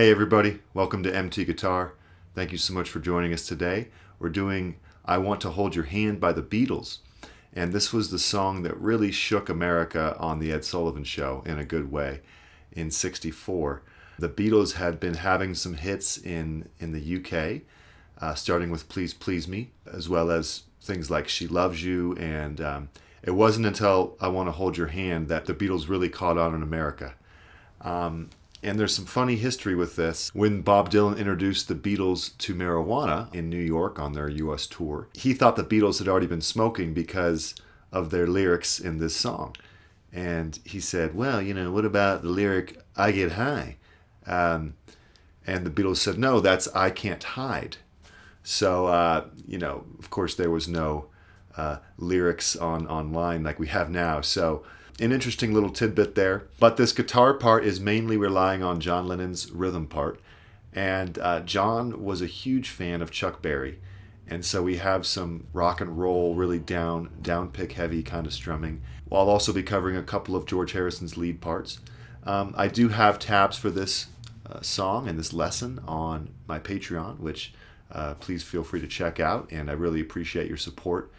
Hey everybody, welcome to MT Guitar. Thank you so much for joining us today. We're doing I Want to Hold Your Hand by the Beatles. And this was the song that really shook America on the Ed Sullivan Show in a good way in '64. The Beatles had been having some hits in the UK, starting with Please Please Me, as well as things like She Loves You, and it wasn't until I Want to Hold Your Hand that the Beatles really caught on in America. And there's some funny history with this. When Bob Dylan introduced the Beatles to marijuana in New York on their US tour, he thought the Beatles had already been smoking because of their lyrics in this song. And he said, well, what about the lyric, I Get High? And the Beatles said, no, that's I Can't Hide. So, of course there was no lyrics online like we have now. So an interesting little tidbit there. But this guitar part is mainly relying on John Lennon's rhythm part. And John was a huge fan of Chuck Berry. And so we have some rock and roll, really down pick heavy kind of strumming. I'll also be covering a couple of George Harrison's lead parts. I do have tabs for this song and this lesson on my Patreon, which please feel free to check out. And I really appreciate your support.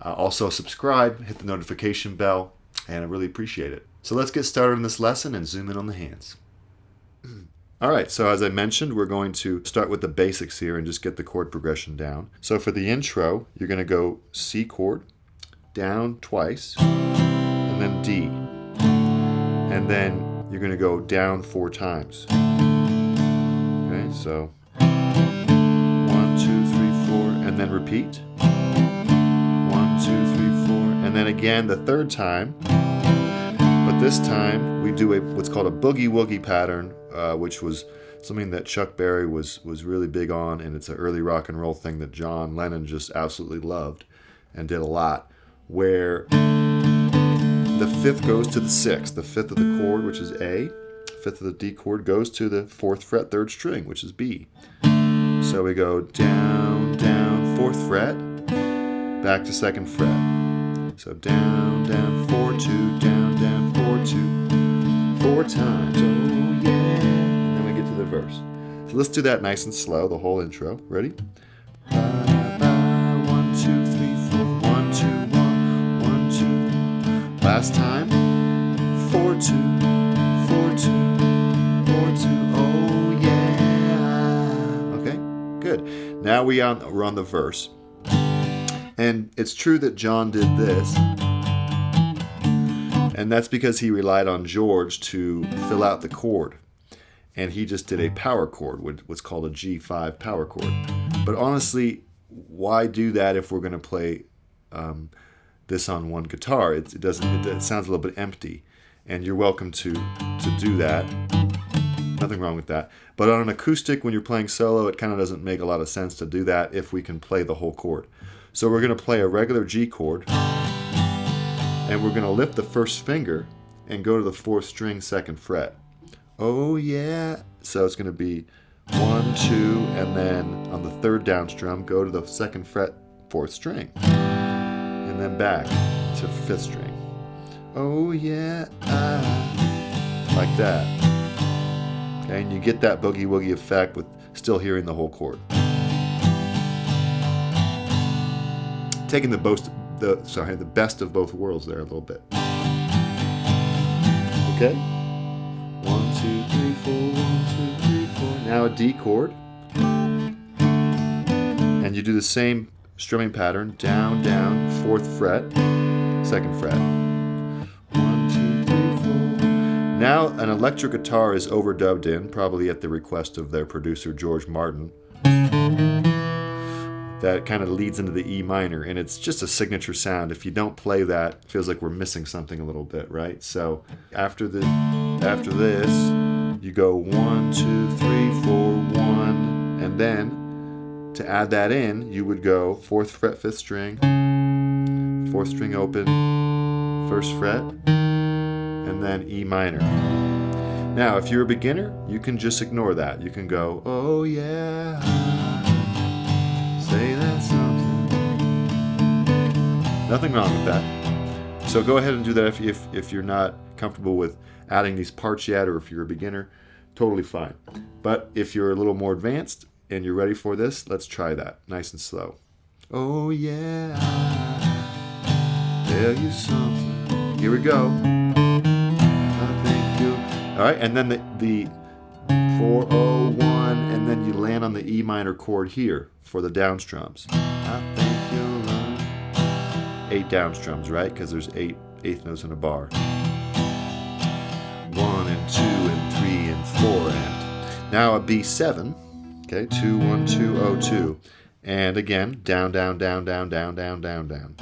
Also subscribe, hit the notification bell, and I really appreciate it. So let's get started on this lesson and zoom in on the hands. All right, so as I mentioned, we're going to start with the basics here and just get the chord progression down. So for the intro, you're going to go C chord, down twice, and then D. And then you're going to go down 4 times. Okay, so 1, 2, 3, 4, and then repeat. 1, 2, 3, 4, and then again the third time. But this time we do what's called a boogie-woogie pattern, which was something that Chuck Berry was really big on, and it's an early rock and roll thing that John Lennon just absolutely loved and did a lot, where the 5th goes to the 6th. The 5th of the chord, which is A, 5th of the D chord, goes to the 4th fret, 3rd string, which is B. So we go down, down, 4th fret, back to 2nd fret. So down, down, 4, 2, down, down, 4, 2, 4 times. Oh yeah. And then we get to the verse. So let's do that nice and slow, the whole intro. Ready? 1, 2, 3, 4, 1, 2, 1, 1, 2. Last time. 4, 2, 4, 2, 4, 2. Oh yeah. Okay, good. Now we're on the verse. And it's true that John did this, and that's because he relied on George to fill out the chord. And he just did a power chord, what's called a G5 power chord. But honestly, why do that if we're going to play this on one guitar? It sounds a little bit empty, and you're welcome to do that. Nothing wrong with that. But on an acoustic, when you're playing solo, it kind of doesn't make a lot of sense to do that if we can play the whole chord. So we're going to play a regular G chord, and we're going to lift the first finger and go to the 4th string, 2nd fret. Oh yeah! So it's going to be 1, 2, and then on the 3rd down strum, go to the 2nd fret, 4th string, and then back to 5th string. Oh yeah! Like that. Okay, and you get that boogie-woogie effect with still hearing the whole chord. Taking the best of both worlds there a little bit. Okay? 1, 2, 3, 4, 1, 2, 3, 4. Now a D chord. And you do the same strumming pattern. Down, down, 4th fret, 2nd fret. 1, 2, 3, 4. Now an electric guitar is overdubbed in, probably at the request of their producer George Martin. That kind of leads into the E minor, and it's just a signature sound. If you don't play that, it feels like we're missing something a little bit, right? So after this, you go 1, 2, 3, 4, 1, and then to add that in, you would go 4th fret, 5th string, 4th string open, 1st fret, and then E minor. Now, if you're a beginner, you can just ignore that. You can go, oh yeah. Say that something. Nothing wrong with that. So go ahead and do that if you're not comfortable with adding these parts yet, or if you're a beginner. totally fine. But if you're a little more advanced and you're ready for this, let's try that nice and slow. Oh yeah, I'll tell you something. Here we go. I think you'll... All right, and then the 4-0-1, and then you land on the E minor chord here for the down strums. I think you'll learn. 8 down strums, right? Because there's 8 eighth notes in a bar. 1 and 2 and 3 and 4 and now a B7. Okay, 2 1 2 0 2, and again down down down down down down down down.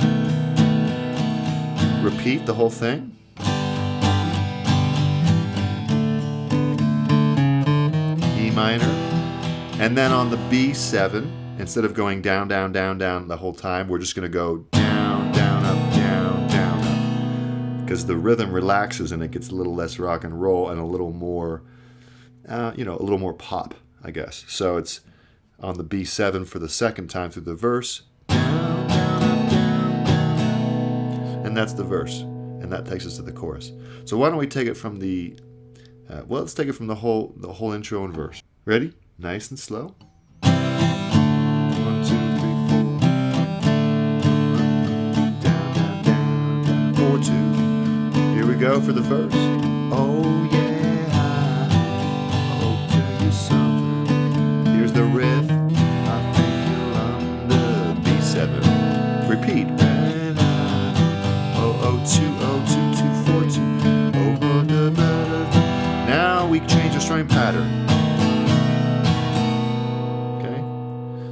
Repeat the whole thing. E minor, and then on the B7, instead of going down down down down the whole time, we're just going to go down down up down down up, because the rhythm relaxes and it gets a little less rock and roll and a little more, a little more pop, I guess. So it's on the B7 for the second time through the verse, down, down, up, down, down. And that's the verse, and that takes us to the chorus. So why don't we take it from the, let's take it from the whole intro and verse. Ready? Nice and slow. 1 2 3 4. Down down down down. 4 2. Here we go for the verse. Oh yeah. The riff, I think you'll on the B7. Repeat. Oh, 2, 2, 2, 4, 2. Now we change the strumming pattern. Okay,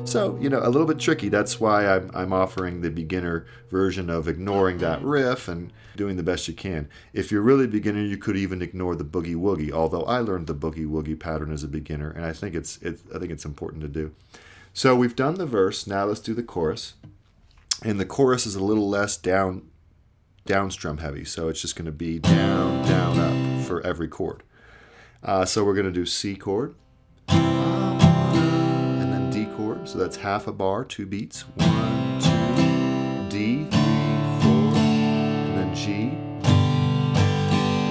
so a little bit tricky. That's why I'm offering the beginner version of ignoring that riff and doing the best you can. If you're really a beginner, you could even ignore the boogie-woogie, although I learned the boogie-woogie pattern as a beginner, and I think it's important to do. So we've done the verse, now let's do the chorus. And the chorus is a little less down strum heavy, so it's just going to be down, down, up for every chord. So we're going to do C chord, and then D chord, so that's half a bar, 2 beats, 1, 2, D, 3, 4, G, and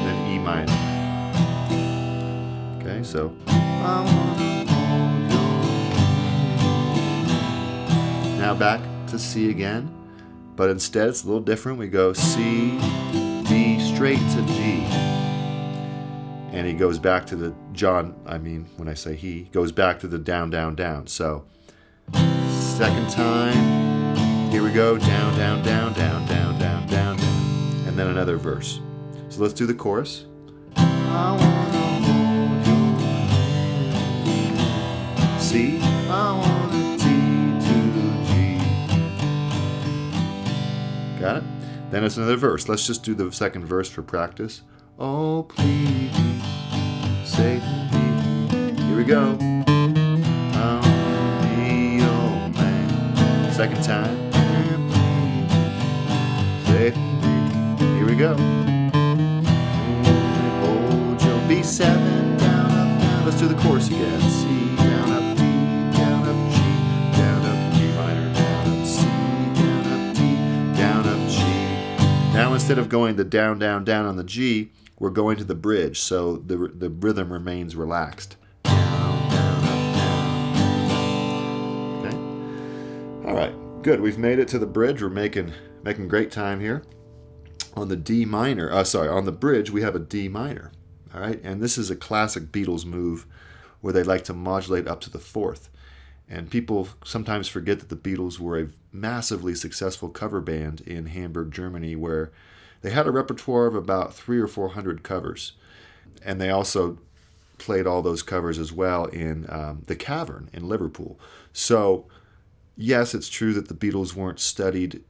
then E minor. Okay, so now back to C again, but instead it's a little different. We go C, D, straight to G, and he goes back to the when I say he goes back to the down, down, down. So second time, here we go, down, down, down, down, down, down, down, down. And then another verse. So let's do the chorus. I wanna hold your hand. C, I want a T to G. Got it? Then it's another verse. Let's just do the second verse for practice. Oh, please, Satan, here we go. I wanna be your man. Second time. Satan. Here we go. Hold your B7, down, up, down. Let's do the chorus again. C, down, up, D, down, up, G, down, up, G minor, down, up, C, down, up, D, down, up, G. Now instead of going the down, down, down on the G, we're going to the bridge, so the rhythm remains relaxed. Down, down, up, down. Okay. All right. Good. We've made it to the bridge. We're making great time here. On the D minor, on the bridge, we have a D minor, all right? And this is a classic Beatles move where they like to modulate up to the 4th. And people sometimes forget that the Beatles were a massively successful cover band in Hamburg, Germany, where they had a repertoire of about 300 or 400 covers. And they also played all those covers as well in the Cavern in Liverpool. So, yes, it's true that the Beatles weren't studied,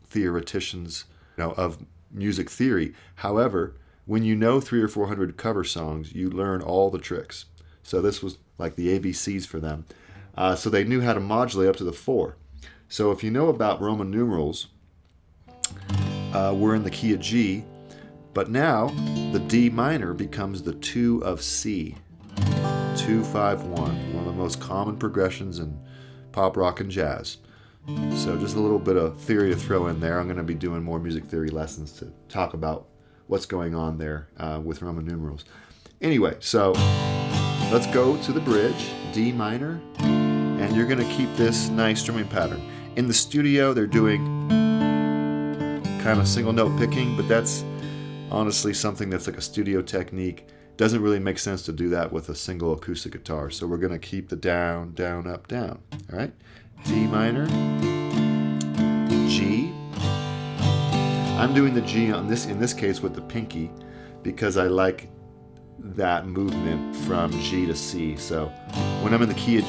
theoreticians, of music theory. However, when you know 300 or 400 cover songs, you learn all the tricks. So this was like the ABCs for them. So they knew how to modulate up to the 4. So if you know about Roman numerals, we're in the key of G, but now the D minor becomes the 2 of C. 2, 5, 1, one of the most common progressions in pop, rock, and jazz. So just a little bit of theory to throw in there. I'm going to be doing more music theory lessons to talk about what's going on there with Roman numerals. Anyway, so let's go to the bridge, D minor, and you're going to keep this nice strumming pattern. In the studio, they're doing kind of single note picking, but that's honestly something that's like a studio technique. Doesn't really make sense to do that with a single acoustic guitar. So we're going to keep the down, down, up, down. All right, D minor, G. I'm doing the G on this, in this case, with the pinky, because I like that movement from G to C. So when I'm in the key of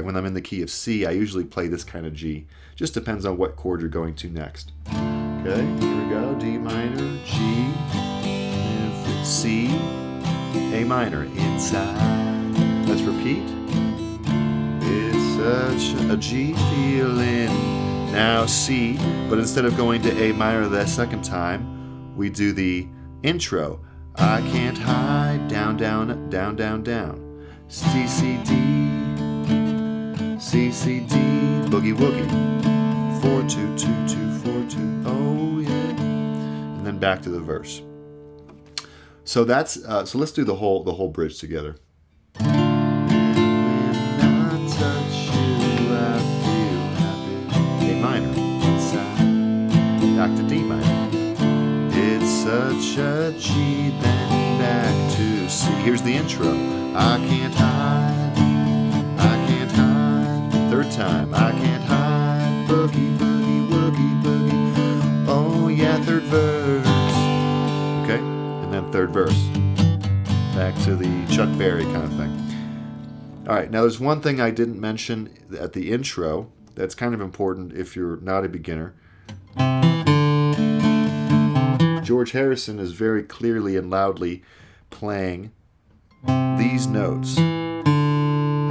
when I'm in the key of C, I usually play this kind of G. Just depends on what chord you're going to next. Okay, here we go. D minor, G, C, A minor, inside. Let's repeat. It's such a G feeling. Now C, but instead of going to A minor the second time, we do the intro. I can't hide, down, down, down, down, down. C, C, D, C, C, D, boogie-woogie. 4, 2, 2, 2, 4, 2, oh yeah. And then back to the verse. So that's, so let's do the whole bridge together. When I touch you, I feel happy. A minor, inside. Back to D minor. It's such a G, then back to C. Here's the intro. I can't hide, I can't hide. Third time, I can't hide. Boogie, boogie, woogie, boogie. Oh yeah, third verse. Okay, and then third verse. Back to the Chuck Berry kind of thing. All right, now there's one thing I didn't mention at the intro that's kind of important if you're not a beginner. George Harrison is very clearly and loudly playing these notes. I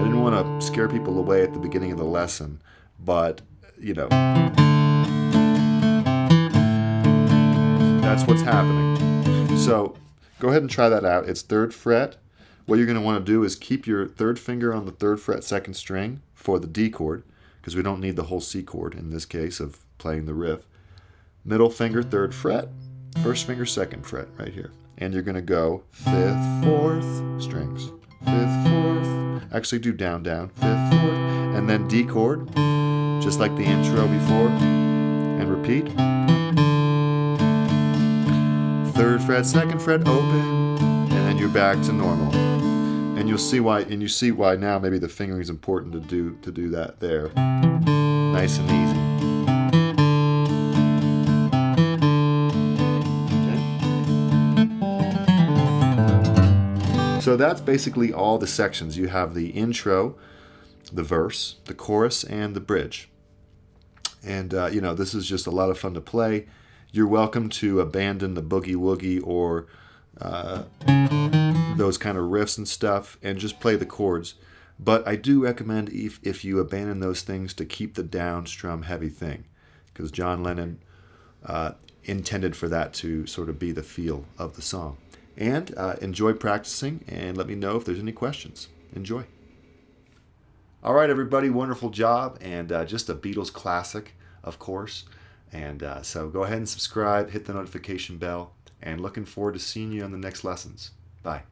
didn't want to scare people away at the beginning of the lesson, but, you know, that's what's happening. So go ahead and try that out. It's 3rd fret. What you're going to want to do is keep your 3rd finger on the 3rd fret 2nd string for the D chord, because we don't need the whole C chord in this case of playing the riff. Middle finger 3rd fret. 1st finger 2nd fret right here. And you're going to go 5th, 4th strings. 5th, 4th. Actually do down, down. 5th, 4th. And then D chord, just like the intro before. And repeat. 3rd fret, 2nd fret, open. And then you're back to normal. And you'll see why, and you see why now maybe the fingering is important to do that there. Nice and easy. So that's basically all the sections. You have the intro, the verse, the chorus, and the bridge. And, you know, this is just a lot of fun to play. You're welcome to abandon the boogie-woogie or those kind of riffs and stuff and just play the chords. But I do recommend if you abandon those things to keep the down strum heavy thing, because John Lennon intended for that to sort of be the feel of the song. And enjoy practicing, and let me know if there's any questions. Enjoy. All right, everybody, wonderful job, and just a Beatles classic, of course. And so go ahead and subscribe, hit the notification bell, and looking forward to seeing you on the next lessons. Bye.